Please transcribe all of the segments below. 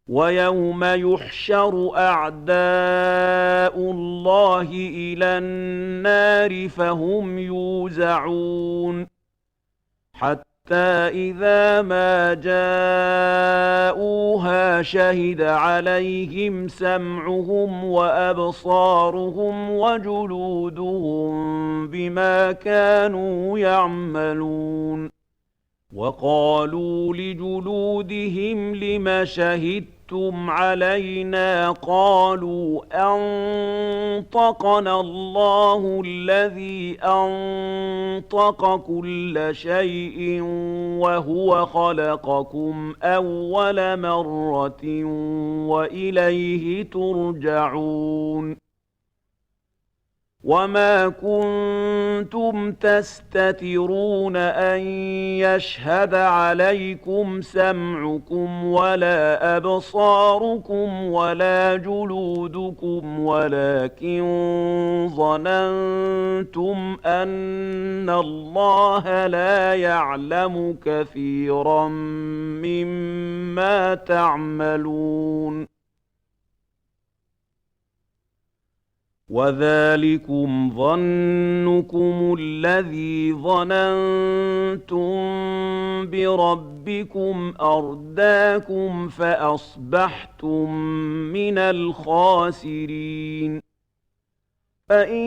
ويوم يحشر أعداء الله إلى النار فهم يوزعون حتى إذا ما جاءوها شهد عليهم سمعهم وأبصارهم وجلودهم بما كانوا يعملون وقالوا لجلودهم لم شهدتم علينا قالوا أنطقنا الله الذي أنطق كل شيء وهو خلقكم أول مرة وإليه ترجعون وما كنتم تستترون أن يشهد عليكم سمعكم ولا أبصاركم ولا جلودكم ولكن ظننتم أن الله لا يعلم كثيرا مما تعملون وذلكم ظنكم الذي ظننتم بربكم أرداكم فأصبحتم من الخاسرين فإن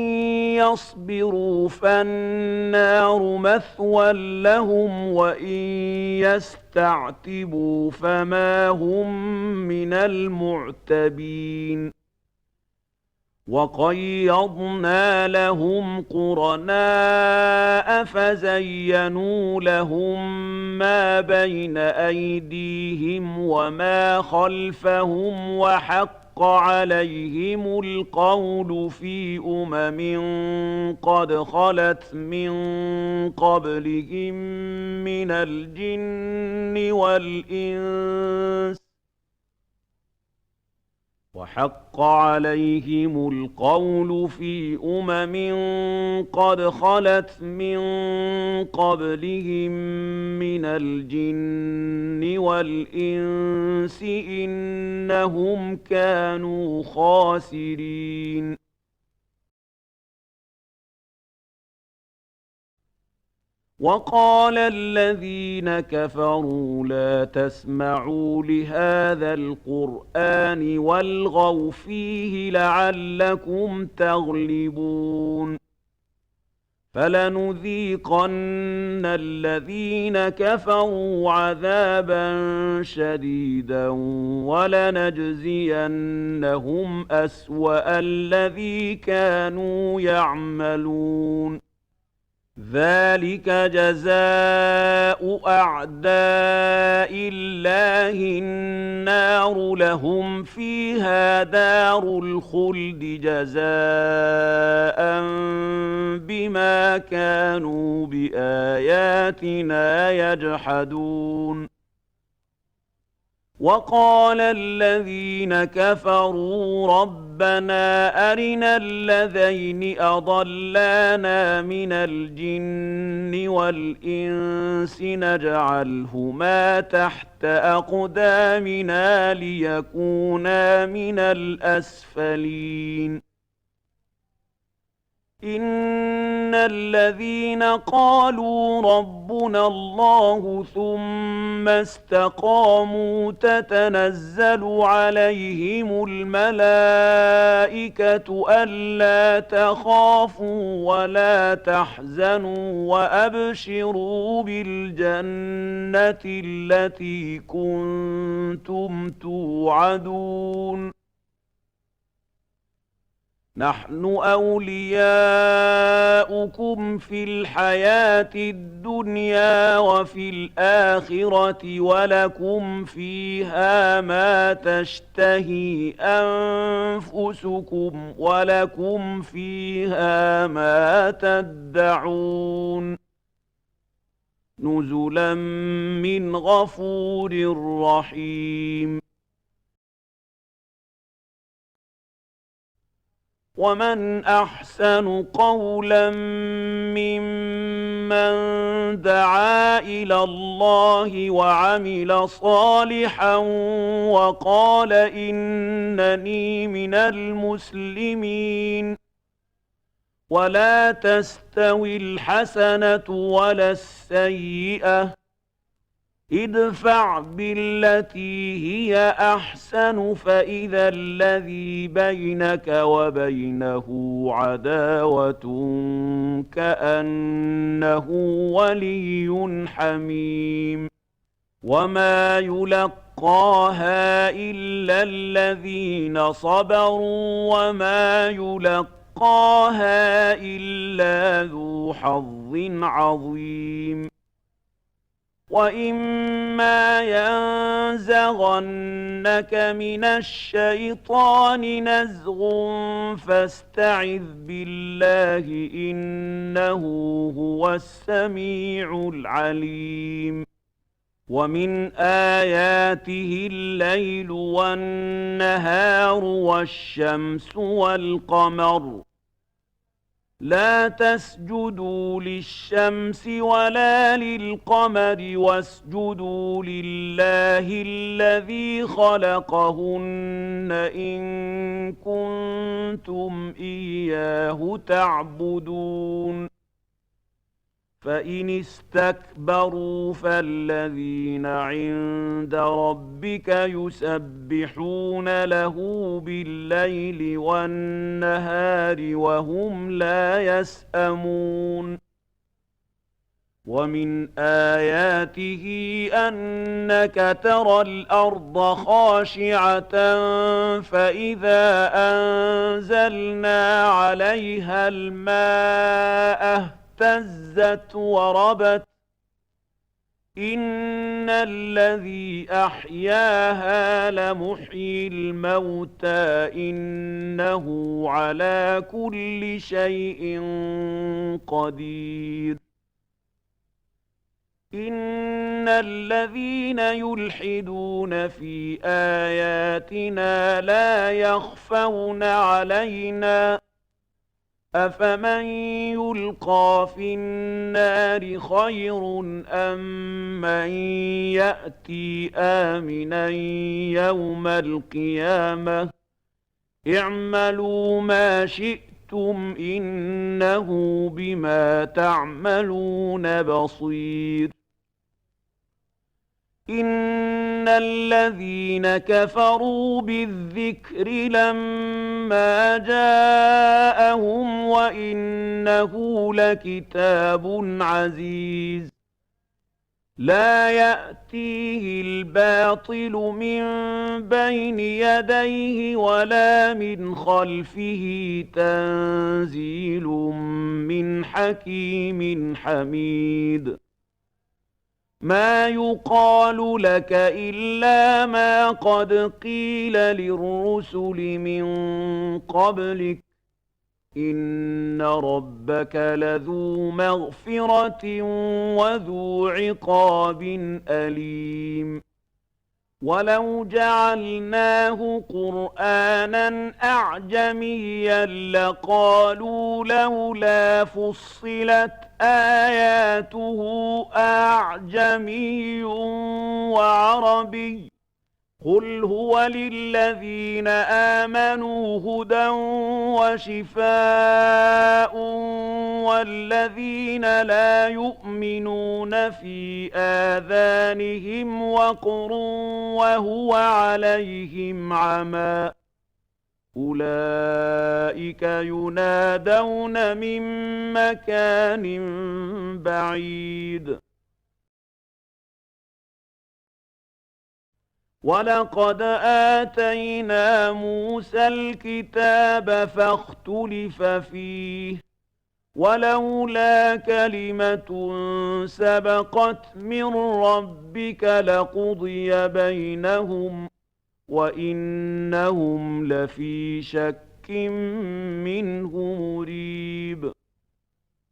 يصبروا فالنار مثوى لهم وإن يستعتبوا فما هم من المعتبين وقيضنا لهم قرناء فزينوا لهم ما بين أيديهم وما خلفهم وحق عليهم القول في قد خلت من قبلهم من الجن والإنس وحق عليهم القول في قد خلت من قبلهم من الجن والإنس إنهم كانوا خاسرين وقال الذين كفروا لا تسمعوا لهذا القرآن والغوا فيه لعلكم تغلبون فلنذيقن الذين كفروا عذابا شديدا ولنجزينهم أسوأ الذي كانوا يعملون ذلك جزاء أعداء الله النار لهم فيها دار الخلد جزاء بما كانوا بآياتنا يجحدون وقال الذين كفروا ربنا أرنا الذين أضلانا من الجن والإنس نجعلهما تحت أقدامنا ليكونا من الأسفلين إن الذين قالوا ربنا الله ثم استقاموا تتنزل عليهم الملائكة ألا تخافوا ولا تحزنوا وأبشروا بالجنة التي كنتم توعدون نحن أولياؤكم في الحياة الدنيا وفي الآخرة ولكم فيها ما تشتهي أنفسكم ولكم فيها ما تدعون نزلا من غفور رحيم ومن أحسن قولا ممن من دعا إلى الله وعمل صالحا وقال إنني من المسلمين ولا تستوي الحسنة ولا السيئة ادفع بالتي هي أحسن فإذا الذي بينك وبينه عداوة كأنه ولي حميم وما يلقاها إلا الذين صبروا وما يلقاها إلا ذو حظ عظيم وإما ينزغنك من الشيطان نزغ فاستعذ بالله إنه هو السميع العليم ومن آياته الليل والنهار والشمس والقمر لا تسجدوا للشمس ولا للقمر واسجدوا لله الذي خلقهن إن كنتم إياه تعبدون فإن استكبروا فالذين عند ربك يسبحون له بالليل والنهار وهم لا يسأمون ومن آياته أنك ترى الأرض خاشعة فإذا أنزلنا عليها الماء اهتزت وربت إن الذي أحياها لمحيي الموتى إنه على كل شيء قدير إن الذين يلحدون في آياتنا لا يخفون علينا أفمن يلقى في النار خير أم من يأتي آمنا يوم القيامة اعملوا ما شئتم إنه بما تعملون بصير إن الذين كفروا بالذكر لما جاءهم وإنه لكتاب عزيز لا يأتيه الباطل من بين يديه ولا من خلفه تنزيل من حكيم حميد ما يقال لك إلا ما قد قيل للرسل من قبلك إن ربك لذو مغفرة وذو عقاب أليم ولو جعلناه قرآنا أعجميا لقالوا لولا فصلت آياته أعجمي وعربي قل هو للذين آمنوا هدى وشفاء والذين لا يؤمنون في آذانهم وقر وهو عليهم عمى أولئك ينادون من مكان بعيد ولقد آتينا موسى الكتاب فاختلف فيه ولولا كلمة سبقت من ربك لقضي بينهم وإنهم لفي شك منه مريب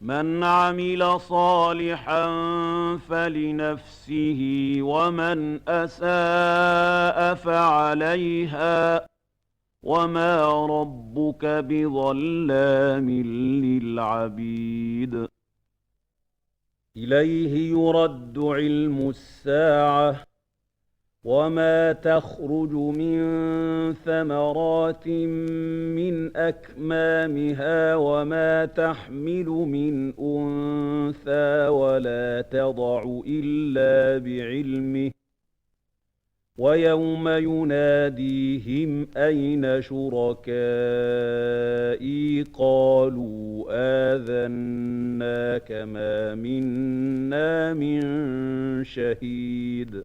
من عمل صالحا فلنفسه ومن أساء فعليها وما ربك بظلام للعبيد إليه يرد علم الساعة وما تخرج من ثمرات من أكمامها وما تحمل من أنثى ولا تضع إلا بعلمه ويوم يناديهم أين شركائي قالوا آذناك ما منا من شهيد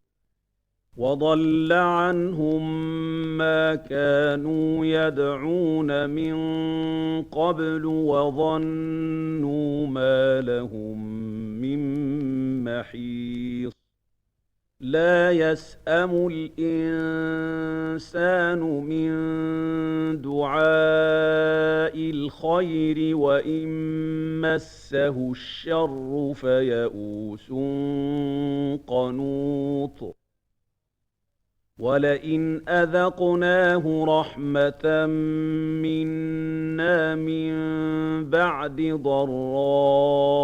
وضل عنهم ما كانوا يدعون من قبل وظنوا ما لهم من محيص لا يسأم الإنسان من دعاء الخير وإن مسه الشر فيئوس قنوط ولئن أذقناه رحمة منا من بعد ضراء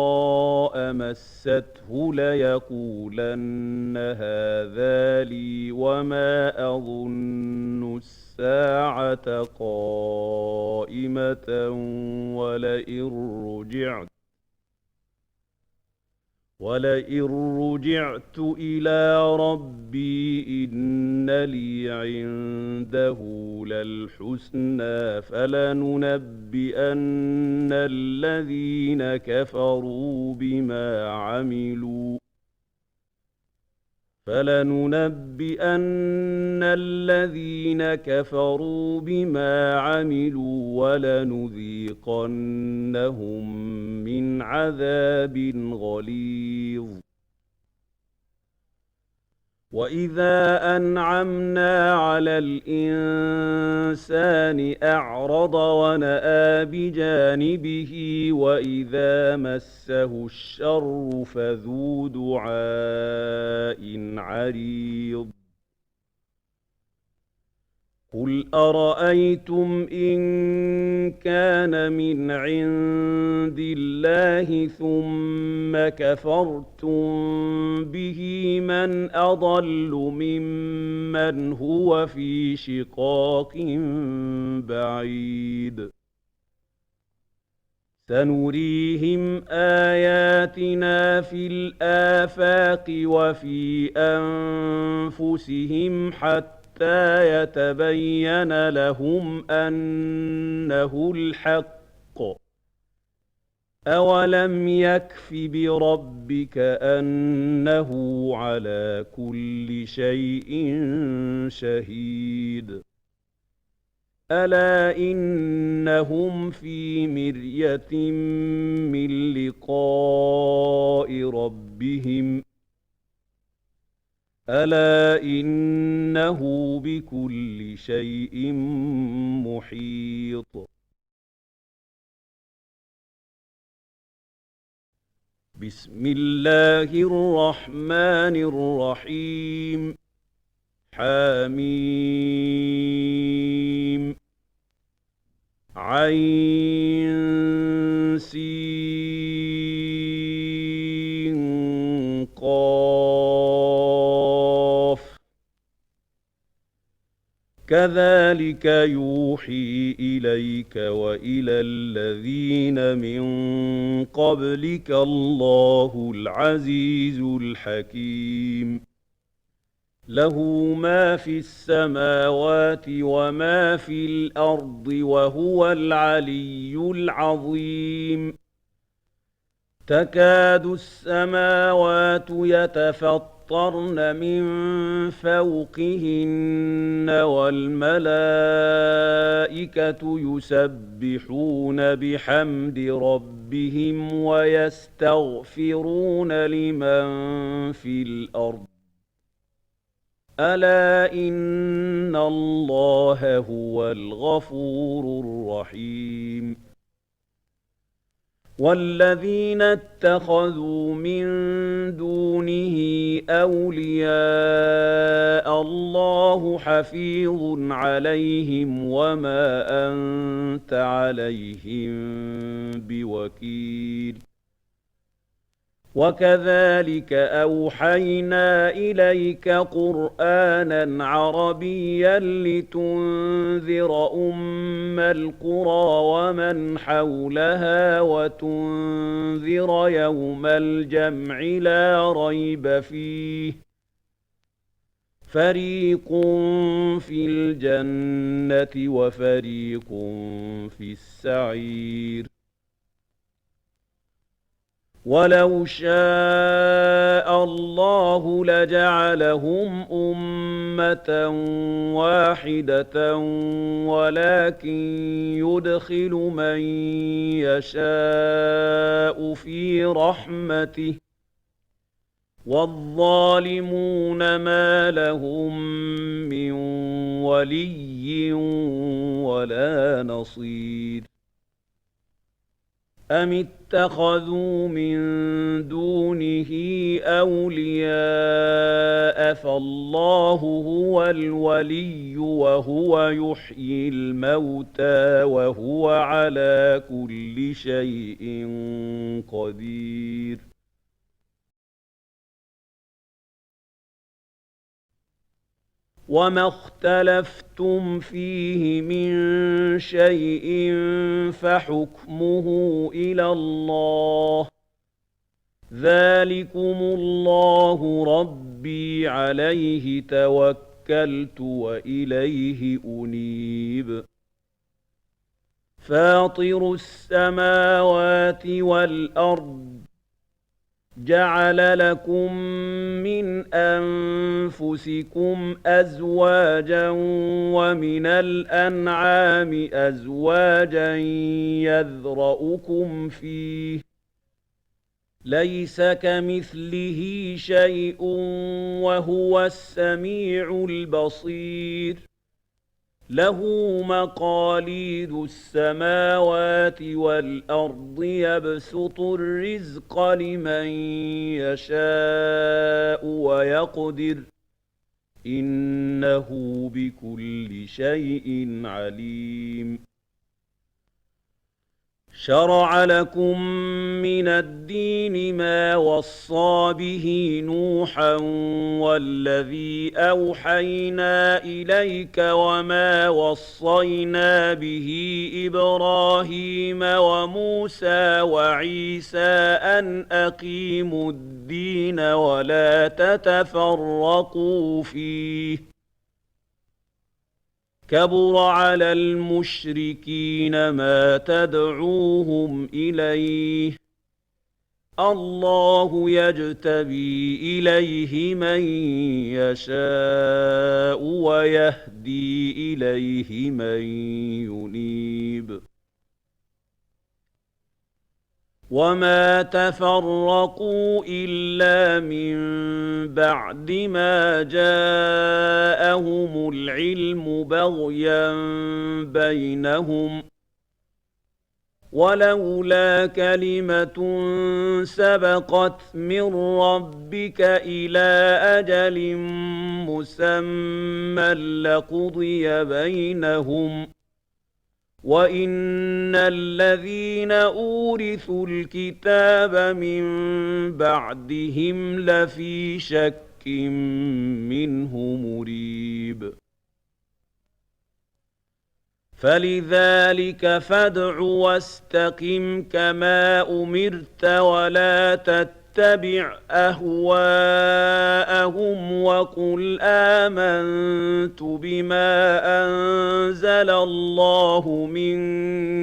مسته ليقولن هذا لي وما أظن الساعة قائمة ولئن رجعت إلى ربي إن لي عنده للحسنى فلننبئن الذين كفروا بما عملوا ولنذيقنهم من عذاب غليظ وإذا أنعمنا على الإنسان أعرض ونأى بجانبه وإذا مسه الشر فذو دعاء عريض قل أرأيتم إن كان من عند الله ثم كفرتم به من أضل ممن هو في شقاق بعيد سنريهم آياتنا في الآفاق وفي أنفسهم حتى يتبين لهم أنه الحق أولم يكف بربك أنه على كل شيء شهيد ألا إنهم في مرية من لقاء ربهم ألا إنه بكل شيء محيط بسم الله الرحمن الرحيم حميم عين سين قاف كذلك يوحي إليك وإلى الذين من قبلك الله العزيز الحكيم له ما في السماوات وما في الأرض وهو العلي العظيم تكاد السماوات يتفطرن من فوقهن والملائكة يسبحون بحمد ربهم ويستغفرون لمن في الأرض ألا إن الله هو الغفور الرحيم والذين اتخذوا من دونه أولياء الله حفيظ عليهم وما أنت عليهم بوكيل وكذلك أوحينا إليك قرآنا عربيا لتنذر أم القرى ومن حولها وتنذر يوم الجمع لا ريب فيه فريق في الجنة وفريق في السعير ولو شاء الله لجعلهم أمة واحدة ولكن يدخل من يشاء في رحمته والظالمون ما لهم من ولي ولا نصير أم اتخذوا من دونه أولياء فالله هو الولي وهو يحيي الموتى وهو على كل شيء قدير وما اختلفتم فيه من شيء فحكمه إلى الله ذلكم الله ربي عليه توكلت وإليه أنيب فاطر السماوات والأرض جعل لكم من أنفسكم أزواجا ومن الأنعام أزواجا يذرأكم فيه ليس كمثله شيء وهو السميع البصير له مقاليد السماوات والأرض يبسط الرزق لمن يشاء ويقدر إنه بكل شيء عليم شرع لكم من الدين ما وصى به نوحا والذي أوحينا إليك وما وصينا به إبراهيم وموسى وعيسى أن أقيموا الدين ولا تتفرقوا فيه كبر على المشركين ما تدعوهم إليه الله يجتبي إليه من يشاء ويهدي إليه من ينيب وما تفرقوا إلا من بعد ما جاءهم العلم بغيا بينهم ولولا كلمة سبقت من ربك إلى أجل مسمى لقضي بينهم وإن الذين أورثوا الكتاب من بعدهم لفي شك منه مريب فلذلك فادع واستقم كما أمرت ولا تتبع أهواءهم وقل آمنت بما أنزل الله من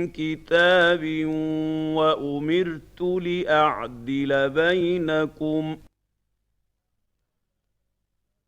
كتاب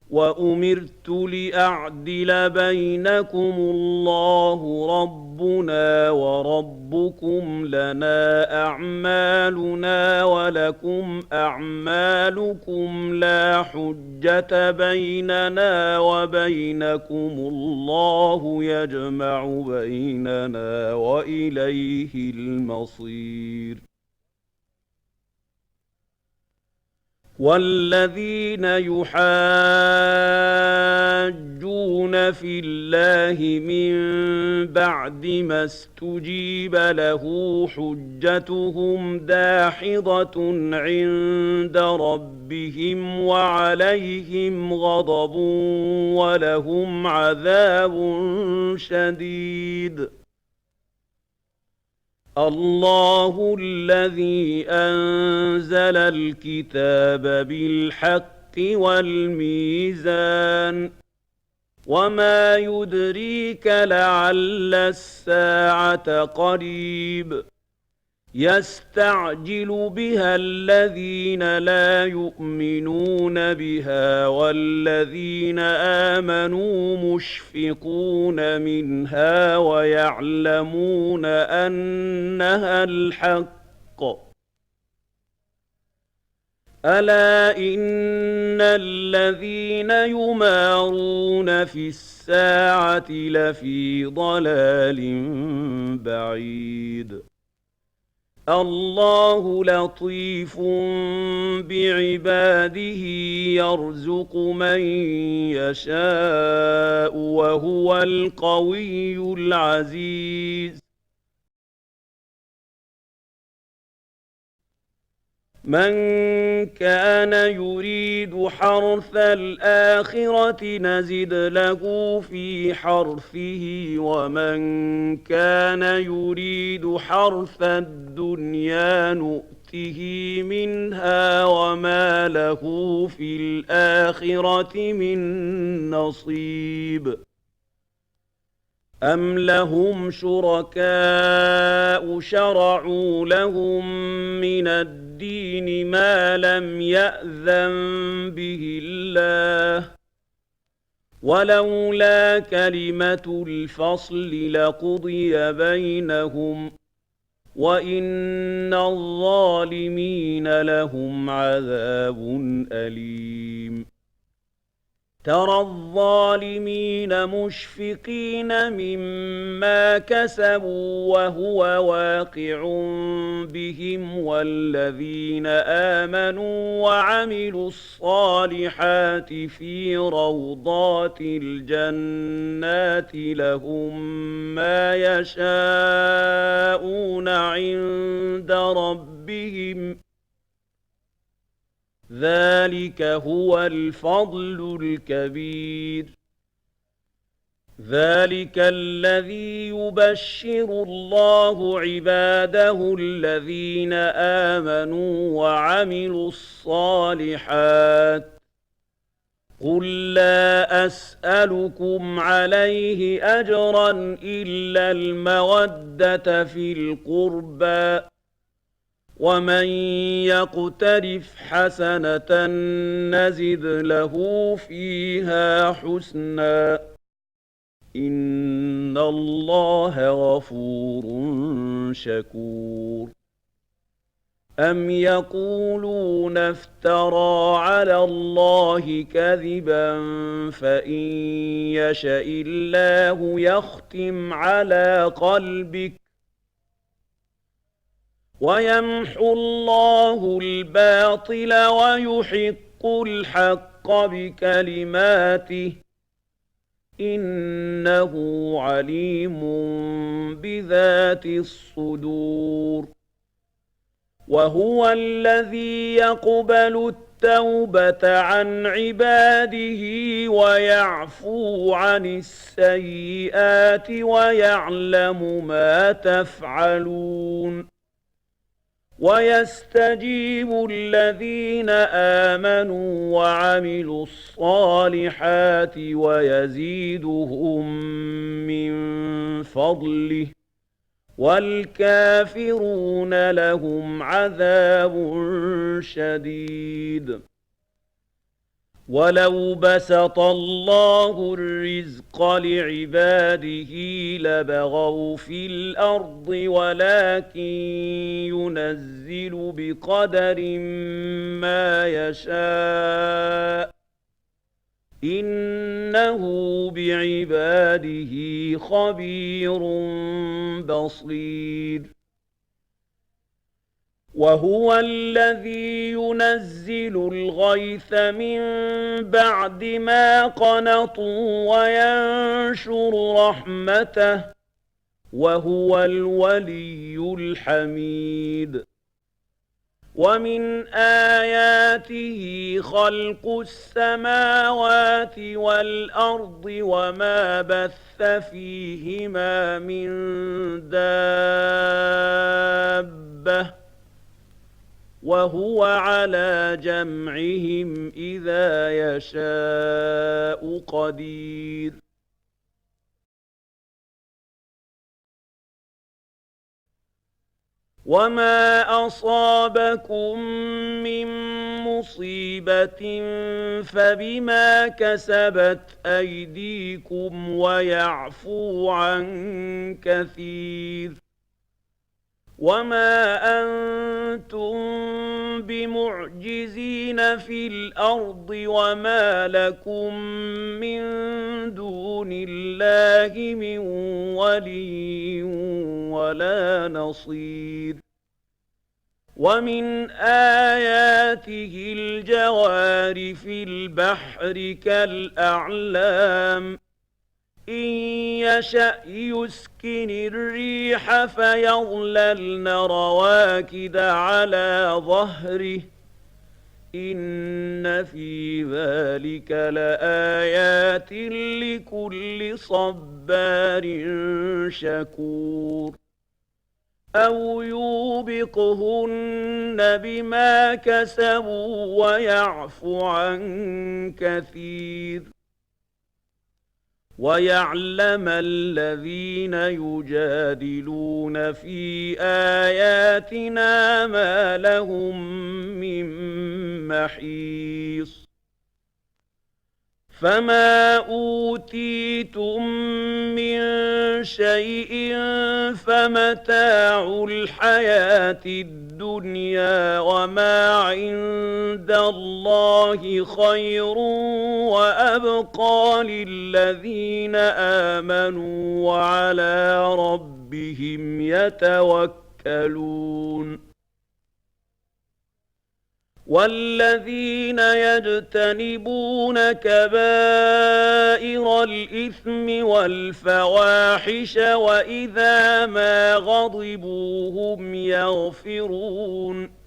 وأمرت لأعدل بينكم الله ربنا وربكم لنا أعمالنا ولكم أعمالكم لا حجة بيننا وبينكم الله يجمع بيننا وإليه المصير والذين يحاجون في الله من بعد ما استجيب له حجتهم داحضة عند ربهم وعليهم غضب ولهم عذاب شديد. الله الذي أنزل الكتاب بالحق والميزان وما يدريك لعل الساعة قريب يستعجل بها الذين لا يؤمنون بها والذين آمنوا مشفقون منها ويعلمون أنها الحق. ألا إن الذين يمارون في الساعة لفي ضلال بعيد. الله لطيف بعباده يرزق من يشاء وهو القوي العزيز. من كان يريد حرث الآخرة نزد له في حرثه ومن كان يريد حرث الدنيا نؤته منها وما له في الآخرة من نصيب. أم لهم شركاء شرعوا لهم من الدين ما لم يأذن به الله ولولا كلمة الفصل لقضي بينهم وإن الظالمين لهم عذاب أليم. ترى الظالمين مشفقين مما كسبوا وهو واقع بهم والذين آمنوا وعملوا الصالحات في روضات الجنات لهم ما يشاءون عند ربهم ذلك هو الفضل الكبير. ذلك الذي يبشر الله عباده الذين آمنوا وعملوا الصالحات. قل لا أسألكم عليه أجرا إلا المودة في القربى ومن يقترف حسنة نزد له فيها حسنا إن الله غفور شكور. أم يقولون افترى على الله كذبا فإن يشأ الله يختم على قلبك ويمحو الله الباطل ويحق الحق بكلماته إنه عليم بذات الصدور. وهو الذي يقبل التوبة عن عباده ويعفو عن السيئات ويعلم ما تفعلون. ويستجيب الذين آمنوا وعملوا الصالحات ويزيدهم من فضله والكافرون لهم عذاب شديد. ولو بسط الله الرزق لعباده لبغوا في الأرض ولكن ينزل بقدر ما يشاء إنه بعباده خبير بصير. وهو الذي ينزل الغيث من بعد ما قنطوا وينشر رحمته وهو الولي الحميد. ومن آياته خلق السماوات والأرض وما بث فيهما من دابة وهو على جمعهم إذا يشاء قدير. وما أصابكم من مصيبة فبما كسبت أيديكم ويعفو عن كثير. وما أنتم بمعجزين في الأرض وما لكم من دون الله من ولي ولا نصير. ومن آياته الجوار في البحر كالأعلام إن يشأ يسكن الريح فيظللن رواكد على ظهره إن في ذلك لآيات لكل صبار شكور. أو يوبقهن بما كسبوا ويعفو عن كثير. ويعلم الذين يجادلون في آياتنا ما لهم من محيص. فما أوتيتم من شيء فمتاع الحياة الدنيا وما عند الله خير وأبقى للذين آمنوا وعلى ربهم يتوكلون. والذين يجتنبون كبائر الإثم والفواحش وإذا ما غضبوا هم يغفرون.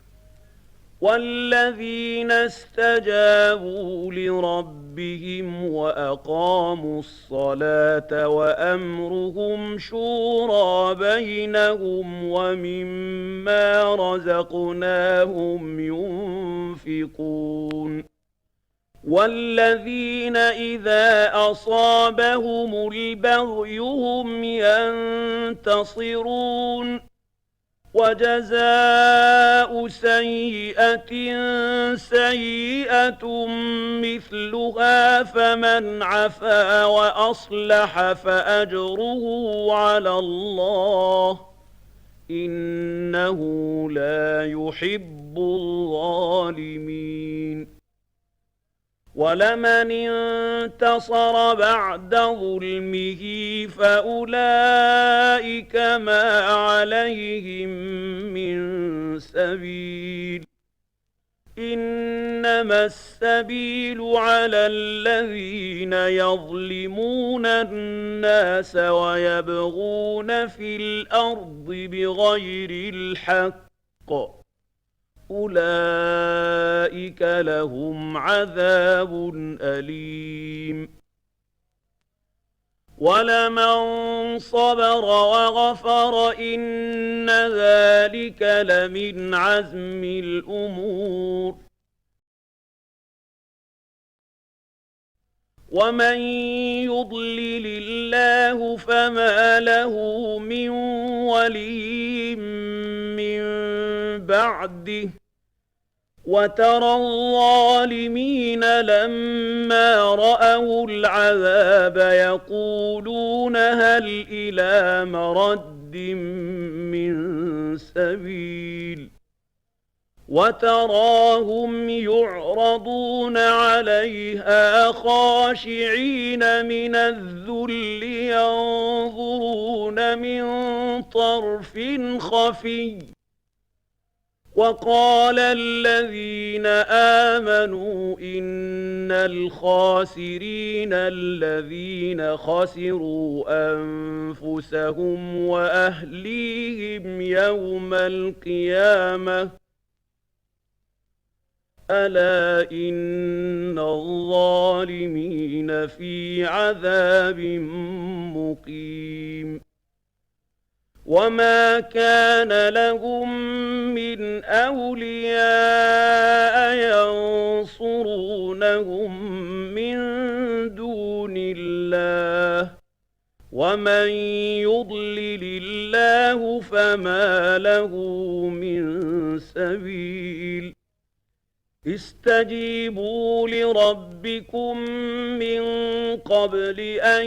والذين استجابوا لربهم وأقاموا الصلاة وأمرهم شورى بينهم ومما رزقناهم ينفقون. والذين إذا أصابهم البغي هم ينتصرون. وجزاء سيئة سيئة مثلها فمن عفا وأصلح فأجره على الله إنه لا يحب الظالمين. ولمن انتصر بعد ظلمه فأولئك ما عليهم من سبيل. إنما السبيل على الذين يظلمون الناس ويبغون في الأرض بغير الحق أولئك لهم عذاب أليم. ولمن صبر وغفر إن ذلك لمن عزم الأمور. ومن يضلل الله فما له من ولي من بعده. وترى الظالمين لما رأوا العذاب يقولون هل إلى مرد من سبيل. وتراهم يعرضون عليها خاشعين من الذل ينظرون من طرف خفي وقال الذين آمنوا إن الخاسرين الذين خسروا أنفسهم وأهليهم يوم القيامة ألا إن الظالمين في عذاب مقيم وما كان لهم من أولياء ينصرونهم من دون الله ومن يضلل الله فما له من سبيل استجيبوا لربكم من قبل أن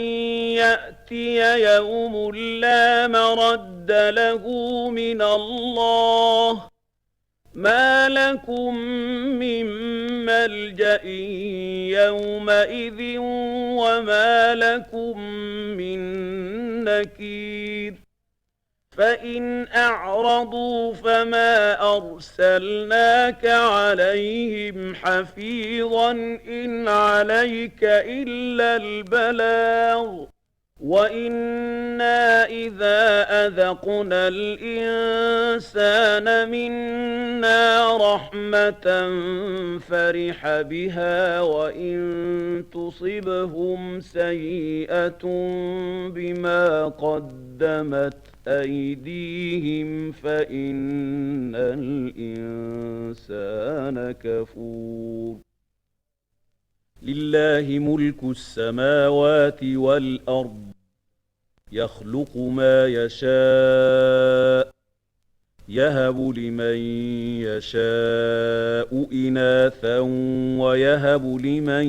يأتي يوم لا مرد له من الله ما لكم من ملجأ يومئذ وما لكم من نكير فإن أعرضوا فما أرسلناك عليهم حفيظا إن عليك إلا البلاغ وإنا إذا أذقنا الإنسان منا رحمة فرح بها وإن تصبهم سيئة بما قدمت أيديهم فإن الإنسان كفور لله ملك السماوات والأرض يخلق ما يشاء يهب لمن يشاء إناثا ويهب لمن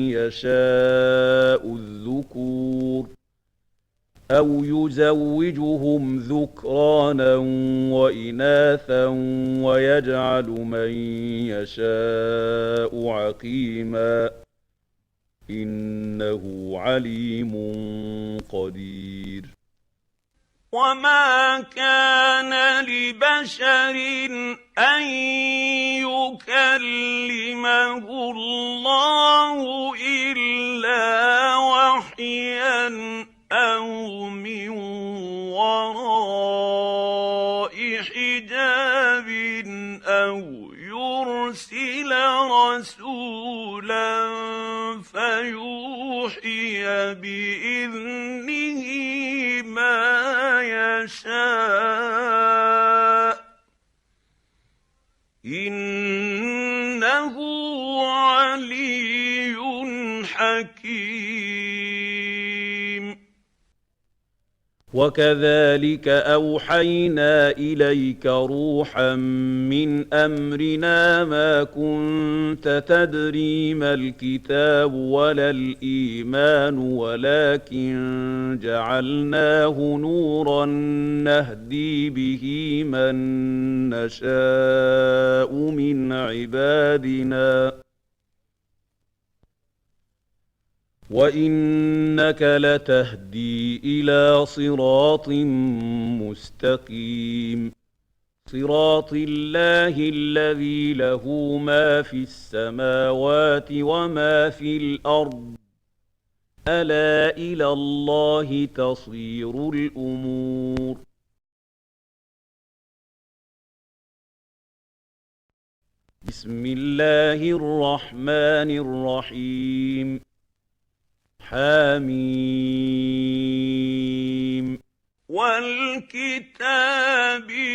يشاء الذكور أو يزوجهم ذكرانا وإناثا ويجعل من يشاء عقيما إنه عليم قدير وما كان لبشر أن يكلمه الله إلا وحيا أو من وراء حجاب أو يرسل رسولا فيوحي بإذنه ما يشاء إنه علي حكيم وكذلك أوحينا إليك روحا من أمرنا ما كنت تدري ما الكتاب ولا الإيمان ولكن جعلناه نورا نهدي به من نشاء من عبادنا وإنك لتهدي إلى صراط مستقيم صراط الله الذي له ما في السماوات وما في الأرض ألا إلى الله تصير الأمور بسم الله الرحمن الرحيم حميم والكتاب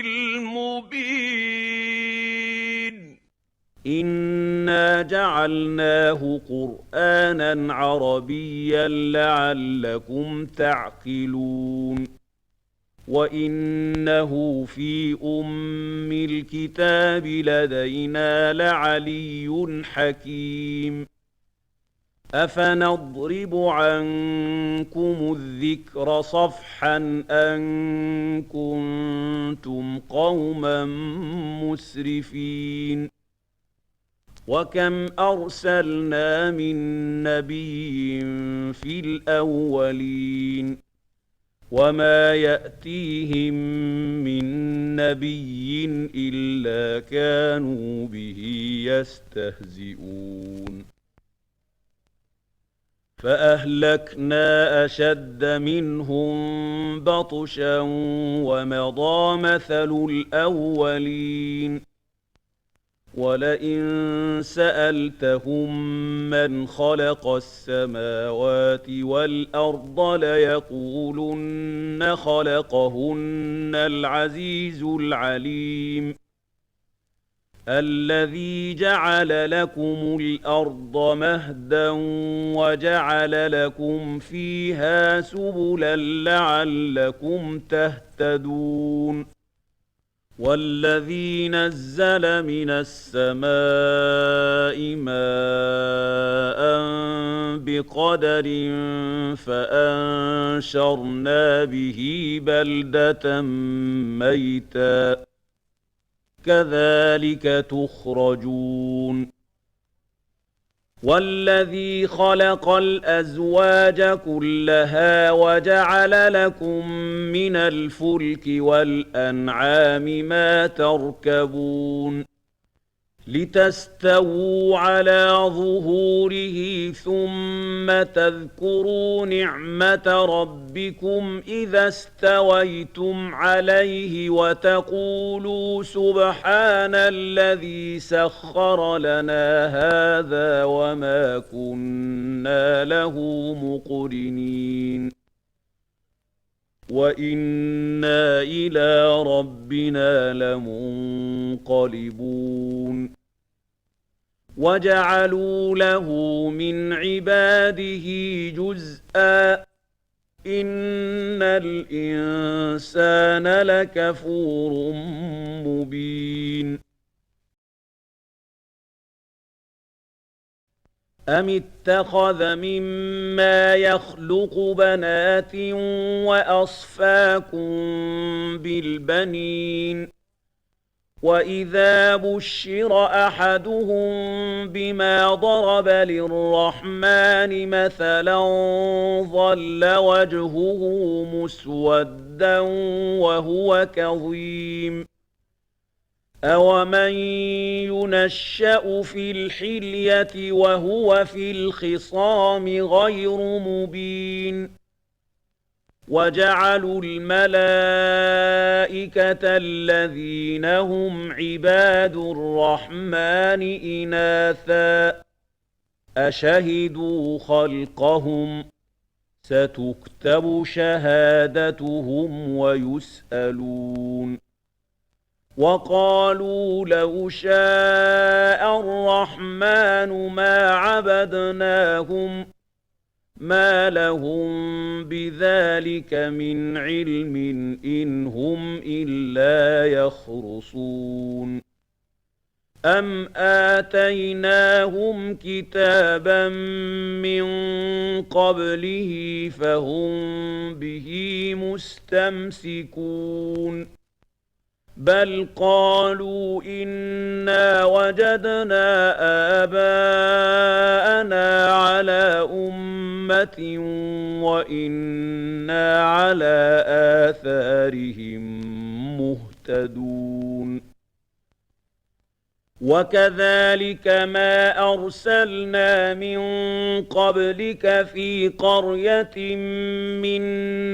المبين إنا جعلناه قرآنا عربيا لعلكم تعقلون وإنه في أم الكتاب لدينا لعلي حكيم أفنضرب عنكم الذكر صفحا أن كنتم قوما مسرفين وكم أرسلنا من نبي في الأولين وما يأتيهم من نبي إلا كانوا به يستهزئون فأهلكنا أشد منهم بطشا ومضى مثل الأولين ولئن سألتهم من خلق السماوات والأرض ليقولن خلقهن العزيز العليم الذي جعل لكم الأرض مهدا وجعل لكم فيها سبلا لعلكم تهتدون والذي نزل من السماء ماء بقدر فأنشرنا به بلدة ميتا كذلك تخرجون والذي خلق الأزواج كلها وجعل لكم من الفلك والأنعام ما تركبون لتستووا على ظهوره ثم تذكروا نعمة ربكم إذا استويتم عليه وتقولوا سبحان الذي سخر لنا هذا وما كنا له مقرنين وإنا إلى ربنا لمنقلبون وجعلوا له من عباده جزءا إن الإنسان لكفور مبين أم اتخذ مما يخلق بنات وأصفاكم بالبنين وإذا بشر أحدهم بما ضرب للرحمن مثلا ظل وجهه مسودا وهو كظيم أومن ينشأ في الحلية وهو في الخصام غير مبين وجعلوا الملائكة الذين هم عباد الرحمن إناثا أشهدوا خلقهم ستكتب شهادتهم ويسألون وقالوا لو شاء الرحمن ما عبدناهم ما لهم بذلك من علم إن هم إلا يخرصون أم آتيناهم كتابا من قبله فهم به مستمسكون بل قالوا إنا وجدنا آباءنا على أمة وإنا على آثارهم مهتدون وكذلك ما أرسلنا من قبلك في قرية من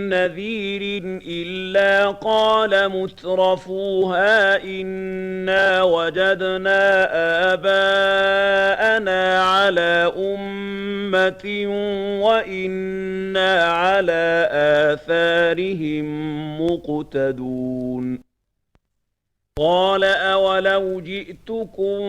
نذير إلا قال مترفوها إنا وجدنا آباءنا على أمة وإنا على آثارهم مقتدون قال أولو جئتكم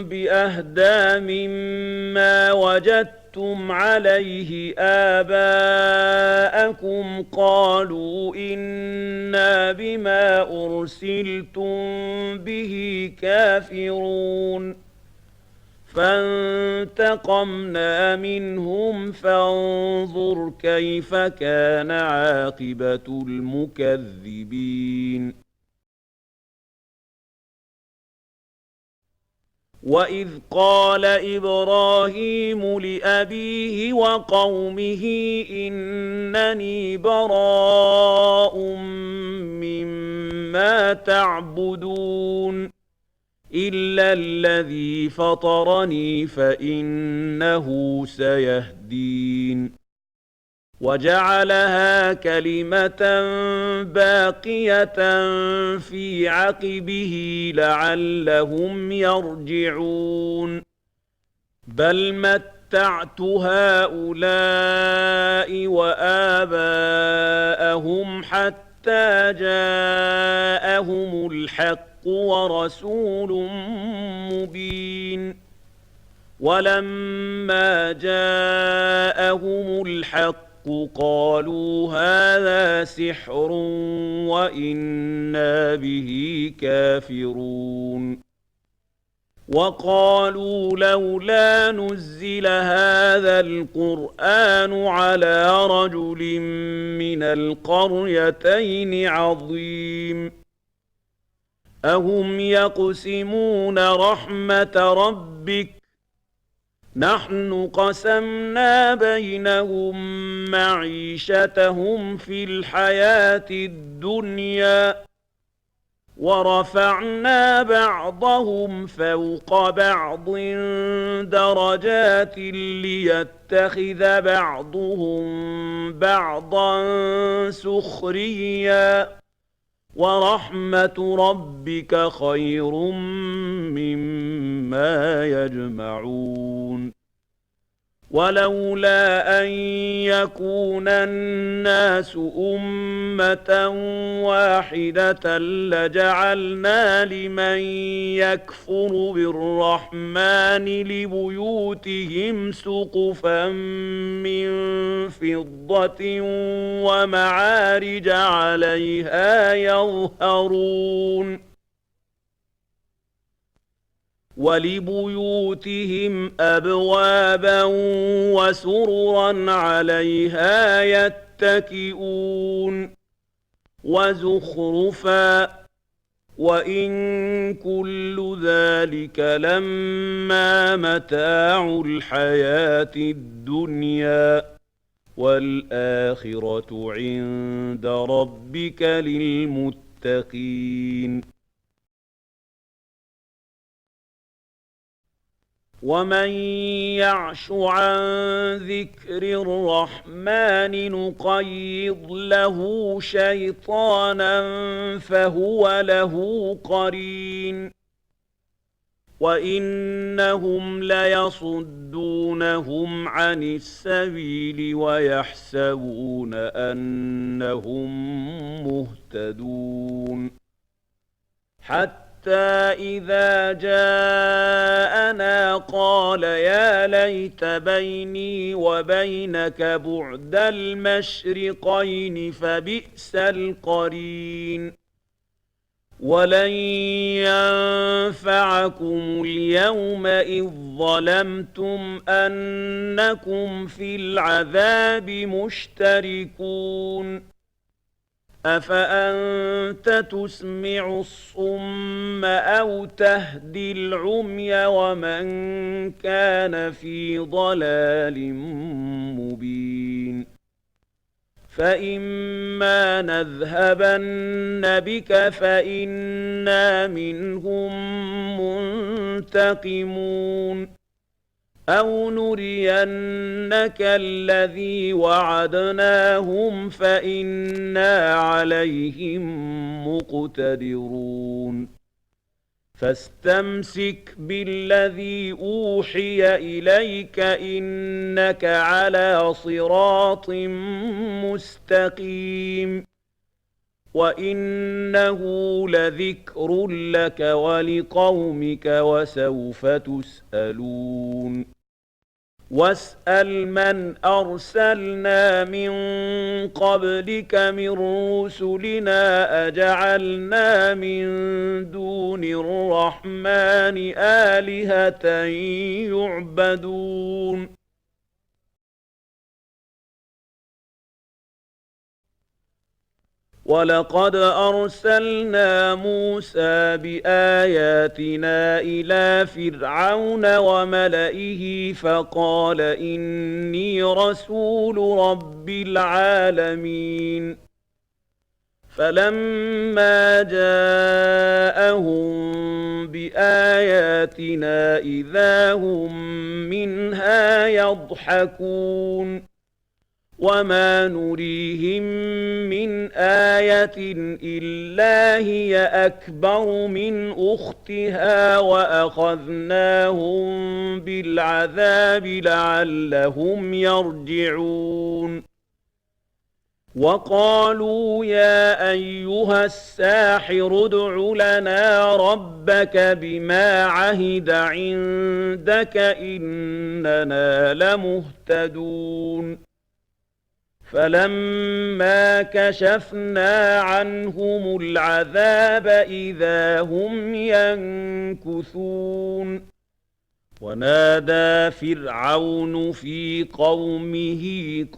بأهدى مما وجدتم عليه آباءكم قالوا إنا بما أرسلتم به كافرون فانتقمنا منهم فانظر كيف كان عاقبة المكذبين وإذ قال إبراهيم لأبيه وقومه إنني براء مما تعبدون إلا الذي فطرني فإنه سيهدين وجعلها كلمة باقية في عقبه لعلهم يرجعون بل متعت هؤلاء وآباءهم حتى جاءهم الحق ورسول مبين ولما جاءهم الحق قالوا هذا سحر وإنا به كافرون وقالوا لولا نزل هذا القرآن على رجل من القريتين عظيم أهم يقسمون رحمة ربك نحن قسمنا بينهم معيشتهم في الحياة الدنيا ورفعنا بعضهم فوق بعض درجات ليتخذ بعضهم بعضا سخريا ورحمة ربك خير مما يجمعون ولولا أن يكون الناس أمة واحدة لجعلنا لمن يكفر بالرحمن لبيوتهم سقفا من فضة ومعارج عليها يظهرون ولبيوتهم أبوابا وسررا عليها يتكئون وزخرفا وإن كل ذلك لما متاع الحياة الدنيا والآخرة عند ربك للمتقين ومن يعش عن ذكر الرحمن نقيض له شيطانا فهو له قرين وإنهم ليصدونهم عن السبيل ويحسبون أنهم مهتدون حتى إذا جاءنا قال يا ليت بيني وبينك بعد المشرقين فبئس القرين ولن ينفعكم اليوم إذ ظلمتم أنكم في العذاب مشتركون أفأنت تسمع الصم أو تهدي العمي ومن كان في ضلال مبين فإما نذهبن بك فإنا منهم منتقمون أو نرينك الذي وعدناهم فإنا عليهم مقتدرون فاستمسك بالذي أوحي إليك إنك على صراط مستقيم وإنه لذكر لك ولقومك وسوف تسألون واسأل من أرسلنا من قبلك من رسلنا أجعلنا من دون الرحمن آلهة يعبدون وَلَقَدْ أَرْسَلْنَا مُوسَىٰ بِآيَاتِنَا إِلَىٰ فِرْعَوْنَ وَمَلَئِهِ فَقَالَ إِنِّي رَسُولُ رَبِّ الْعَالَمِينَ فَلَمَّا جَاءَهُم بِآيَاتِنَا إِذَا هُم مِّنْهَا يَضْحَكُونَ وَمَا نُرِيهِم مِّنْ آيَةٍ إِلَّا هِيَ أَكْبَرُ مِنْ أُخْتِهَا وَأَخَذْنَاهُم بِالْعَذَابِ لَعَلَّهُمْ يَرْجِعُونَ وَقَالُوا يَا أَيُّهَ السَّاحِرُ ادْعُ لَنَا رَبَّكَ بِمَا عَهِدَ عِندَكَ إِنَّنَا لَمُهْتَدُونَ فَلَمَّا كَشَفْنَا عَنْهُمُ الْعَذَابَ إِذَا هُمْ يَنكُثُونَ وَنَادَىٰ فِرْعَوْنُ فِي قَوْمِهِ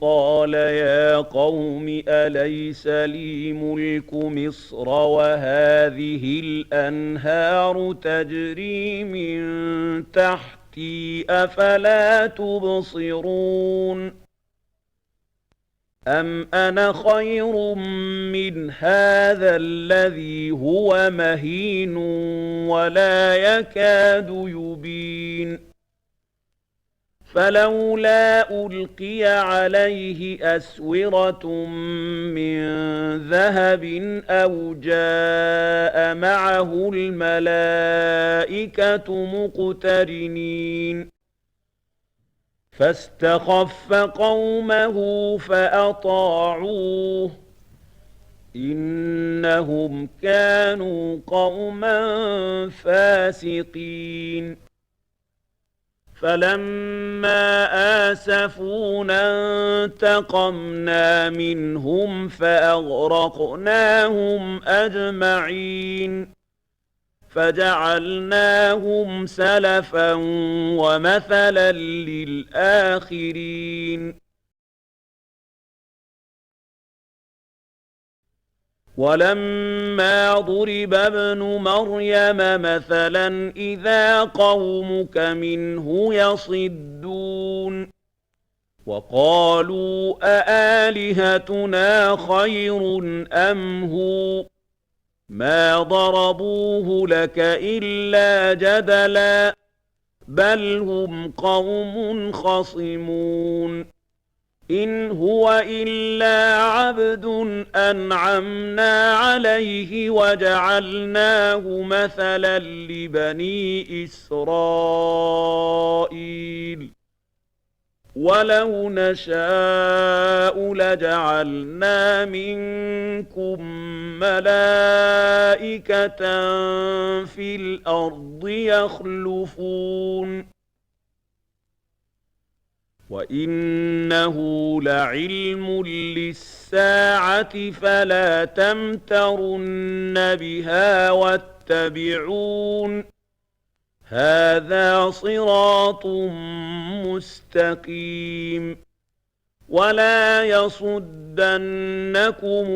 قَالَ يَا قَوْمِ أَلَيْسَ لِي مُلْكُ مِصْرَ وَهَٰذِهِ الْأَنْهَارُ تَجْرِي مِن تَحْتِي أَفَلَا تُبْصِرُونَ أَمْ أَنَا خَيْرٌ مِّنْ هَٰذَا الَّذِي هُوَ مَهِينٌ وَلَا يَكَادُ يُبِينُ فَلَوْلَا أُلْقِيَ عَلَيْهِ أَسْوِرَةٌ مِّن ذَهَبٍ أَوْ جَاءَ مَعَهُ الْمَلَائِكَةُ مُقْتَرِنِينَ فَاسْتَخَفَّ قَوْمَهُ فَأَطَاعُوهُ إِنَّهُمْ كَانُوا قَوْمًا فَاسِقِينَ فَلَمَّا آسَفُونَا انتَقَمْنَا مِنْهُمْ فَأَغْرَقْنَاهُمْ أَجْمَعِينَ فَجَعَلْنَاهُمْ سَلَفًا وَمَثَلًا لِّلْآخِرِينَ وَلَمَّا ضُرِبَ ابْنُ مَرْيَمَ مَثَلًا إِذَا قَوْمُكَ مِنْهُ يَصِدُّونَ وَقَالُوا أَآلِهَتُنَا خَيْرٌ أَمْ هُوَ مَا ضَرَبُوهُ لَكَ إِلَّا جَدَلًا بَلْ هُمْ قَوْمٌ خَصِمُونَ إِنْ هُوَ إِلَّا عَبْدٌ أَنْعَمْنَا عَلَيْهِ وَجَعَلْنَاهُ مَثَلًا لِّبَنِي إِسْرَائِيلَ وَلَوْ نَشَاءُ لَجَعَلْنَا مِنكُم مَّلَائِكَةً فِي الْأَرْضِ يَخْلُفُونَ وَإِنَّهُ لَعِلْمٌ لِّلسَّاعَةِ فَلَا تَمْتَرُنَّ بِهَا وَاتَّبِعُونِ هَٰذَا صِرَاطٌ مُّسْتَقِيمٌ وَلَا يَصُدَّنَّكُمُ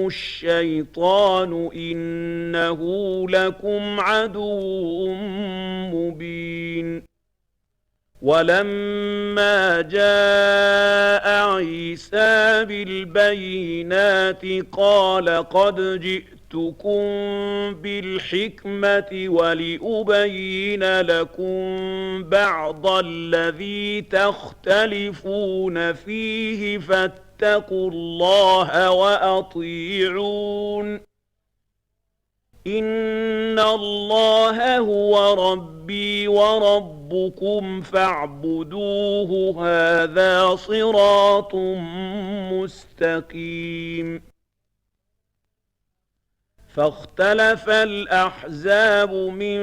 الشَّيْطَانُ إِنَّهُ لَكُمْ عَدُوٌّ مُّبِينٌ وَلَمَّا جَاءَ عِيسَىٰ بِالْبَيِّنَاتِ قَالَ قَدْ جِئْتُكُم بِالْحِكْمَةِ وَلِأُبَيِّنَ لَكُم بَعْضَ الَّذِي تَخْتَلِفُونَ فِيهِ فَاتَّقُوا اللَّهَ وَأَطِيعُونِ إِنَّ اللَّهَ هُوَ رَبِّي وَرَبُّكُمْ فَاعْبُدُوهُ هَٰذَا صِرَاطٌ مُّسْتَقِيمٌ فَاخْتَلَفَ الْأَحْزَابُ مِن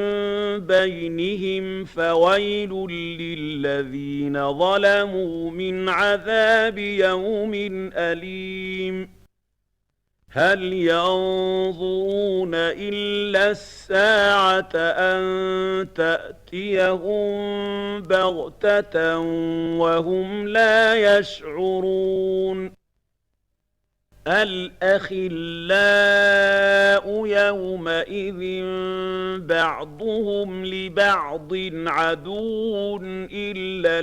بَيْنِهِمْ فَوَيْلٌ لِّلَّذِينَ ظَلَمُوا مِنْ عَذَابِ يَوْمٍ أَلِيمٍ هَلْ يَنظُرُونَ إِلَّا السَّاعَةَ أَن تَأْتِيَهُم بَغْتَةً وَهُمْ لَا يَشْعُرُونَ الأخلاء يومئذ بعضهم لبعض عدو إلا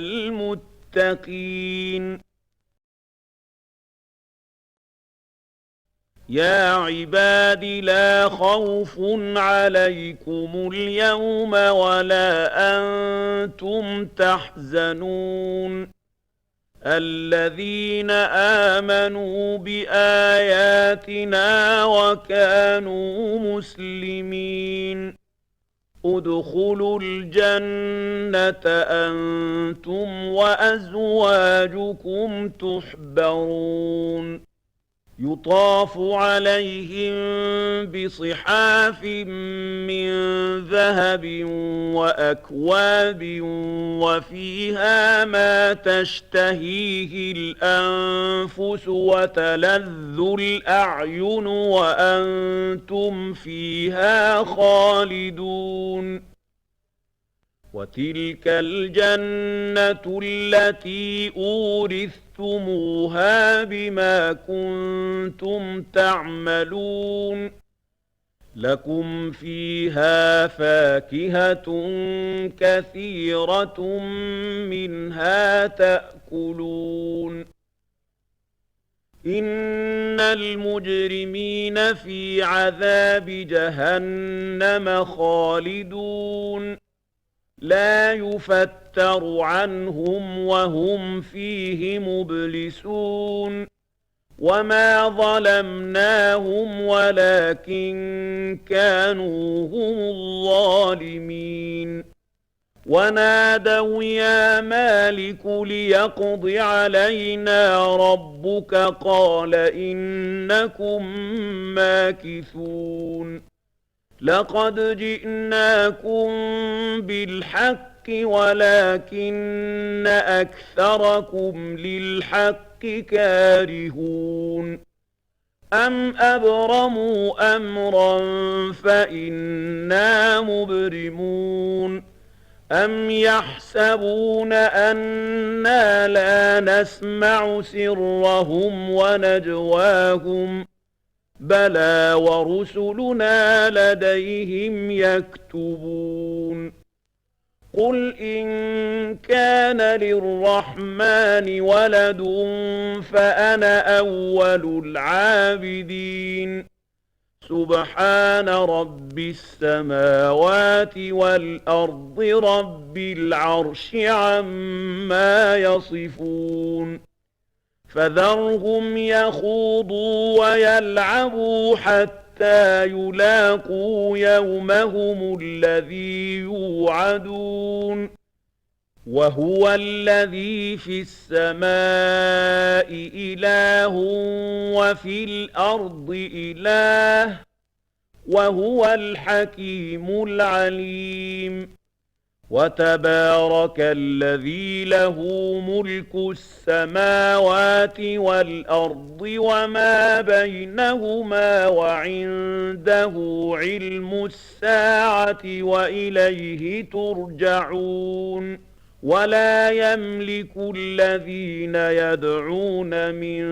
المتقين يا عباد لا خوف عليكم اليوم ولا أنتم تحزنون الذين آمنوا بآياتنا وكانوا مسلمين ادخلوا الجنة أنتم وأزواجكم تحبرون يطاف عليهم بصحاف من ذهب وأكواب وفيها ما تشتهيه الأنفس وتلذ الأعين وأنتم فيها خالدون وتلك الجنة التي أورثتموها بما كنتم تعملون لكم فيها فاكهة كثيرة منها تأكلون إن المجرمين في عذاب جهنم خالدون لا يفتر عنهم وهم فيه مبلسون وما ظلمناهم ولكن كانوا هم الظالمين ونادوا يا مالك ليقض علينا ربك قال إنكم ماكثون لقد جئناكم بالحق ولكن أكثركم للحق كارهون أم أبرموا أمرا فإنا مبرمون أم يحسبون أنا لا نسمع سرهم ونجواهم بلى ورسلنا لديهم يكتبون قل إن كان للرحمن ولد فأنا أول العابدين سبحان رب السماوات والأرض رب العرش عما يصفون فذرهم يخوضوا ويلعبوا حتى يلاقوا يومهم الذي يوعدون وهو الذي في السماء إله وفي الأرض إله وهو الحكيم العليم وتبارك الذي له ملك السماوات والأرض وما بينهما وعنده علم الساعة وإليه ترجعون ولا يملك الذين يدعون من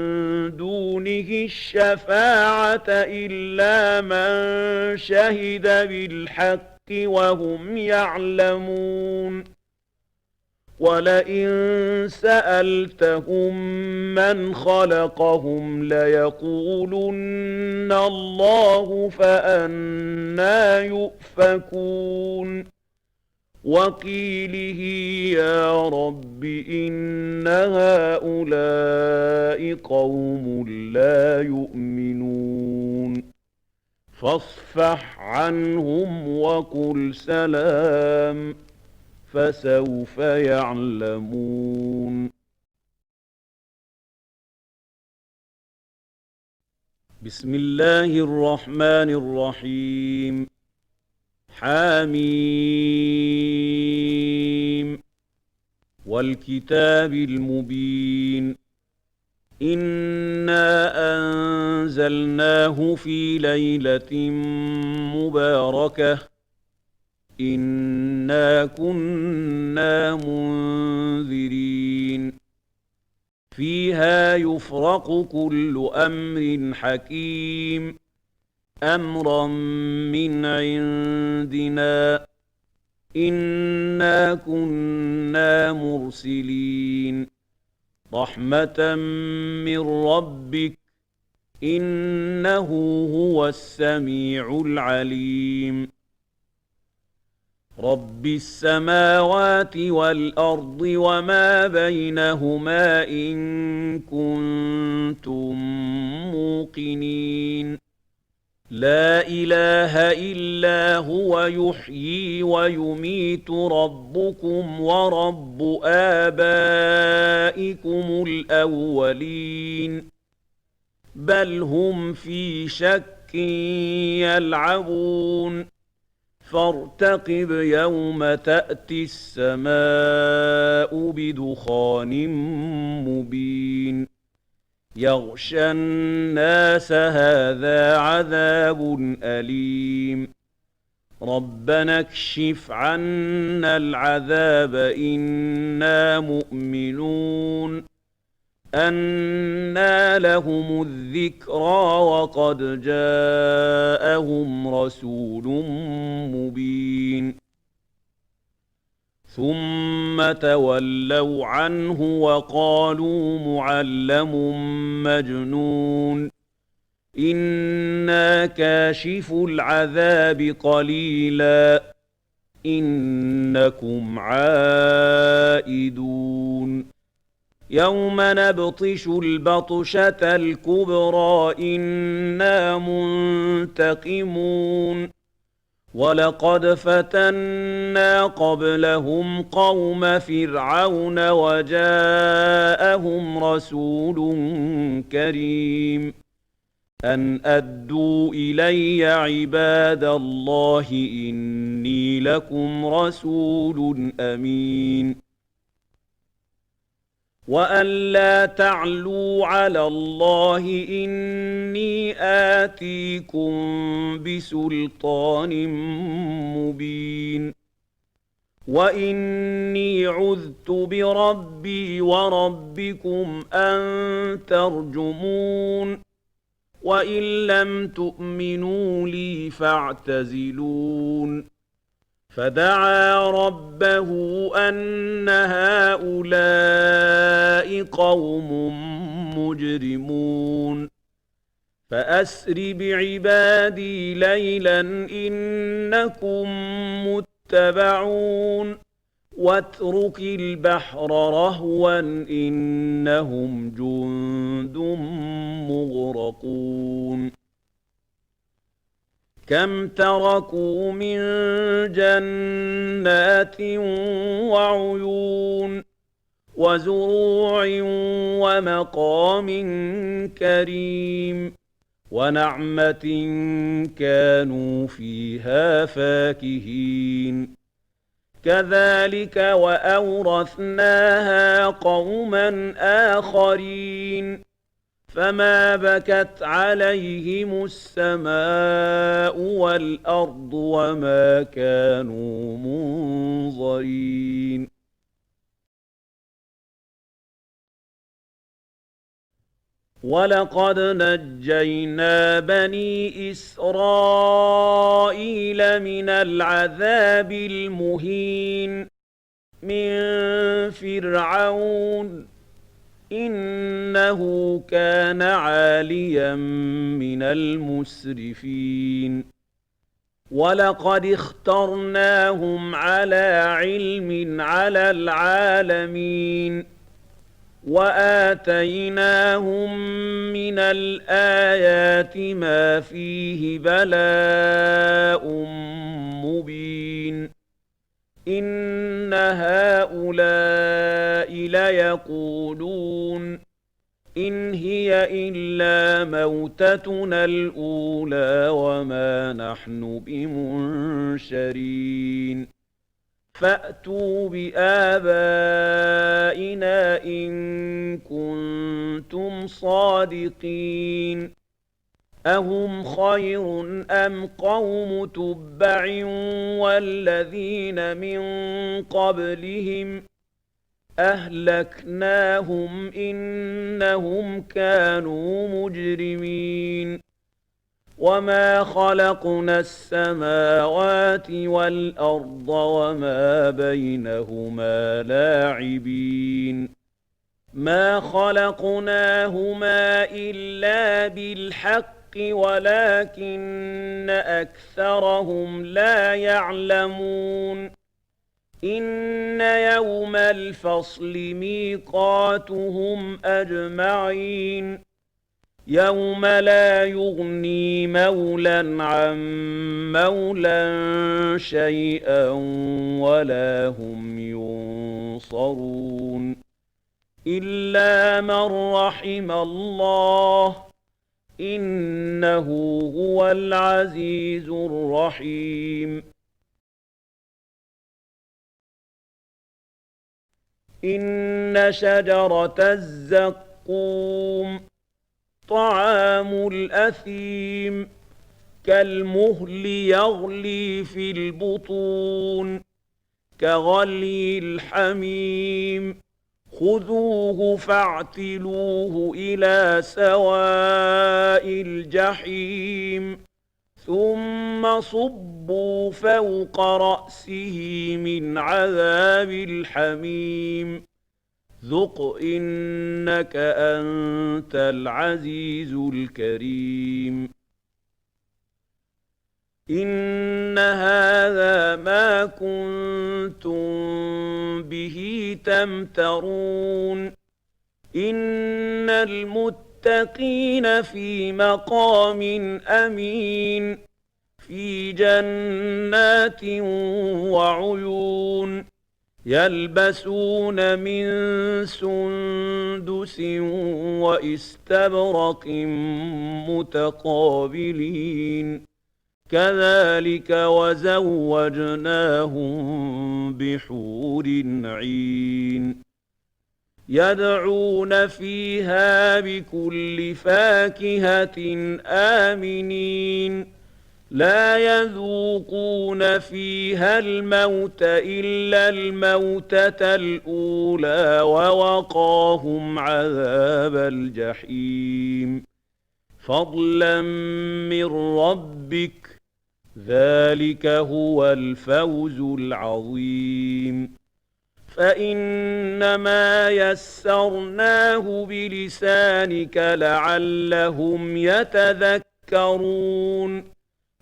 دونه الشفاعة إلا من شهد بالحق وهم يعلمون ولئن سألتهم من خلقهم ليقولن الله فأنى يؤفكون وقيله يا رب إن هؤلاء قوم لا يؤمنون فاصفح عنهم وقل سلام فسوف يعلمون بسم الله الرحمن الرحيم حميم والكتاب المبين إنا أنزلناه في ليلة مباركة إنا كنا منذرين فيها يفرق كل أمر حكيم أمرا من عندنا إنا كنا مرسلين رحمة من ربك إنه هو السميع العليم رب السماوات والأرض وما بينهما إن كنتم موقنين لا إله إلا هو يحيي ويميت ربكم ورب آبائكم الأولين بل هم في شك يلعبون فارتقب يوم تأتي السماء بدخان مبين يغشى الناس هذا عذاب أليم ربنا اكشف عنا العذاب إنا مؤمنون أنى لهم الذكرى وقد جاءهم رسول مبين ثم تولوا عنه وقالوا معلم مجنون إنا كاشف العذاب قليلا إنكم عائدون يوم نبطش البطشة الكبرى إنا منتقمون ولقد فتنا قبلهم قوم فرعون وجاءهم رسول كريم أن أدوا إلي عباد الله إني لكم رسول أمين وأن لا تعلوا على الله إني آتيكم بسلطان مبين وإني عذت بربي وربكم أن ترجمون وإن لم تؤمنوا لي فاعتزلون فدعا ربه أن هؤلاء قوم مجرمون فأسر بعبادي ليلا إنكم متبعون واترك البحر رهوا إنهم جند مغرقون كم تركوا من جنات وعيون وزروع ومقام كريم ونعمة كانوا فيها فاكهين كذلك وأورثناها قوما آخرين فما بكت عليهم السماء والأرض وما كانوا منظرين ولقد نجينا بني إسرائيل من العذاب المهين من فرعون إنه كان عاليا من المسرفين ولقد اخترناهم على علم على العالمين وآتيناهم من الآيات ما فيه بلاء مبين إن هؤلاء ليقولون إن هي إلا موتتنا الأولى وما نحن بمنشرين فأتوا بآبائنا إن كنتم صادقين أهم خير أم قوم تبع والذين من قبلهم أهلكناهم إنهم كانوا مجرمين وما خلقنا السماوات والأرض وما بينهما لاعبين ما خلقناهما إلا بالحق ولكن أكثرهم لا يعلمون إن يوم الفصل ميقاتهم أجمعين يوم لا يغني مولى عن مولى شيئا ولا هم ينصرون إلا من رحم الله إنه هو العزيز الرحيم إن شجرة الزقوم طعام الأثيم كالمهل يغلي في البطون كغلي الحميم خذوه فاعتلوه إلى سواء الجحيم ثم صبوا فوق رأسه من عذاب الحميم ذق إنك أنت العزيز الكريم إن هذا ما كنتم به تمترون إن المتقين في مقام أمين في جنات وعيون يلبسون من سندس وإستبرق متقابلين كذلك وزوجناهم بحور عين يدعون فيها بكل فاكهة آمنين لا يذوقون فيها الموت إلا الموتة الأولى ووقاهم عذاب الجحيم فضلا من ربك ذلك هو الفوز العظيم فإنما يسرناه بلسانك لعلهم يتذكرون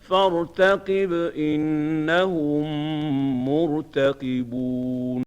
فارتقب إنهم مرتقبون